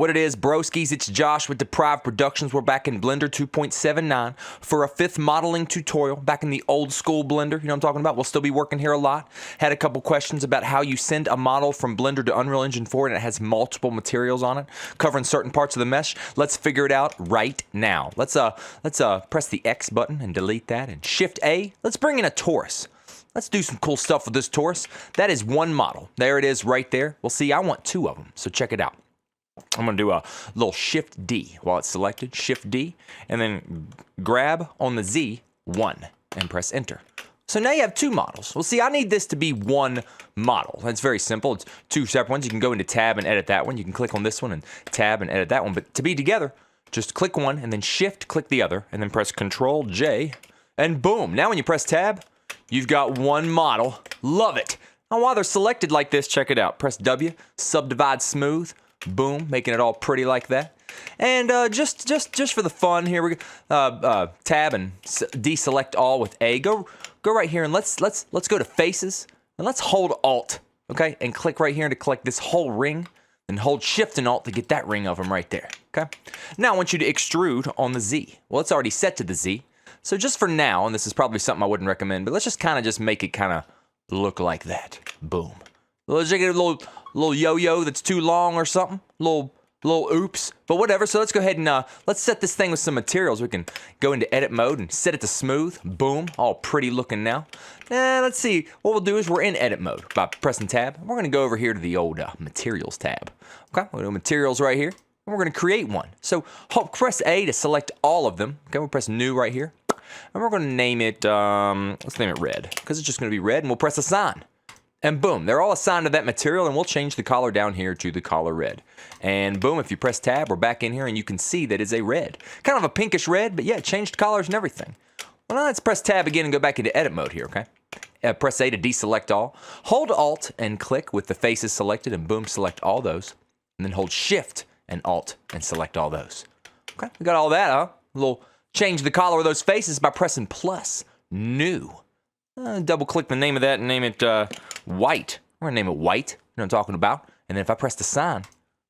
what it is, broskies. It's Josh with Deprived Productions. We're back in Blender 2.79 for a 5th modeling tutorial back in the old school Blender. You know what I'm talking about? We'll still be working here a lot. Had a couple questions about how you send a model from Blender to Unreal Engine 4 and it has multiple materials on it, covering certain parts of the mesh. Let's figure it out right now. Let's press the X button and delete that, and Shift A. Let's bring in a torus. Let's do some cool stuff with this torus. That is one model. There it is right there. Well, see, I want 2 of them, so check it out. I'm going to do a little Shift D while it's selected. Shift D, and then grab on the Z, 1, and press Enter. So now you have 2 models. Well, see, I need this to be one model. It's very simple. It's 2 separate ones. You can go into Tab and edit that one. You can click on this one and Tab and edit that one. But to be together, just click one and then Shift, click the other, and then press Control J, and boom. Now when you press Tab, you've got one model. Love it. Now while they're selected like this, check it out. Press W, subdivide smooth, boom, making it all pretty like that. And just for the fun here, we tab and deselect all with A. Go right here and let's go to faces and let's hold Alt, okay, and click right here to collect this whole ring. And hold Shift and Alt to get that ring of them right there. Okay. Now I want you to extrude on the Z. Well, it's already set to the Z. So just for now, and this is probably something I wouldn't recommend, but let's just kind of just make it kind of look like that. Boom. Let's get a little yo-yo that's too long or something. Little oops. But whatever. So let's go ahead and let's set this thing with some materials. We can go into edit mode and set it to smooth. Boom. All pretty looking now. Let's see. What we'll do is we're in edit mode by pressing tab. We're going to go over here to the old materials tab. Okay. We'll do materials right here. And we're going to create one. So press A to select all of them. Okay. We'll press new right here. And we're going to name it, let's name it red, because it's just going to be red, and we'll press assign. And boom, they're all assigned to that material, and we'll change the color down here to the color red. And boom, if you press tab, we're back in here, and you can see that it's a red. Kind of a pinkish red, but yeah, it changed colors and everything. Well, now let's press tab again and go back into edit mode here, okay? Press A to deselect all. Hold Alt and click with the faces selected, and boom, select all those. And then hold Shift and Alt and select all those. Okay, we got all that, huh? A little change the color of those faces by pressing plus, new. Double click the name of that and name it white. We're gonna name it white, you know what I'm talking about. And then if I press the sign,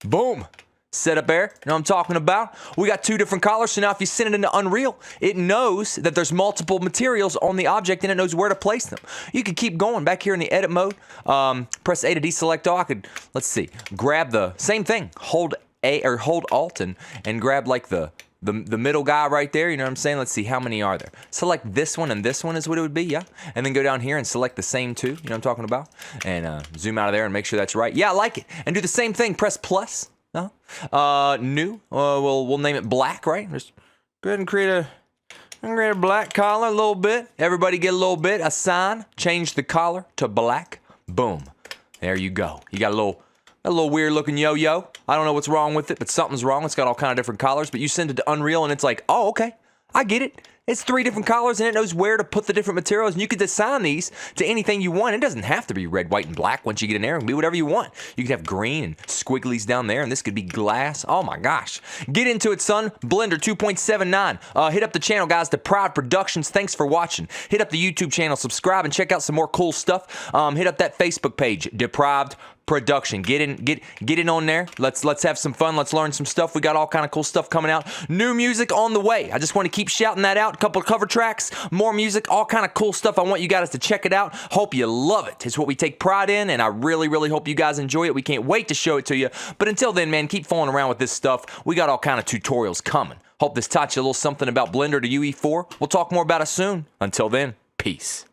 boom, set up there, you know what I'm talking about. We got 2 different colors, so now if you send it into Unreal, it knows that there's multiple materials on the object and it knows where to place them. You can keep going back here in the edit mode, press A to deselect all. I could, let's see, grab the same thing, hold A or hold Alt and grab like the middle guy right there, you know what I'm saying? Let's see, how many are there? Select this one and this one is what it would be, yeah? And then go down here and select the same 2, you know what I'm talking about? And zoom out of there and make sure that's right. Yeah, I like it. And do the same thing, press plus. New, we'll name it black, right? Just go ahead and create a black collar a little bit. Everybody get a little bit, assign, change the collar to black. Boom, there you go. You got a little weird looking yo-yo. I don't know what's wrong with it, but something's wrong. It's got all kind of different colors, but you send it to Unreal and it's like, oh, okay, I get it. It's 3 different colors and it knows where to put the different materials, and you can assign these to anything you want. It doesn't have to be red, white, and black. Once you get in there, it can be whatever you want. You can have green and squigglies down there, and this could be glass. Oh my gosh. Get into it, son. Blender 2.79. Hit up the channel, guys, Deprived Productions. Thanks for watching. Hit up the YouTube channel, subscribe, and check out some more cool stuff. Hit up that Facebook page, Deprived Production. Get in on there. Let's have some fun. Let's learn some stuff. We got all kind of cool stuff coming out. New music on the way. I just want to keep shouting that out. A couple of cover tracks, more music, all kind of cool stuff. I want you guys to check it out. Hope you love it. It's what we take pride in, and I really, really hope you guys enjoy it. We can't wait to show it to you. But until then, man, keep fooling around with this stuff. We got all kind of tutorials coming. Hope this taught you a little something about Blender to UE4. We'll talk more about it soon. Until then, peace.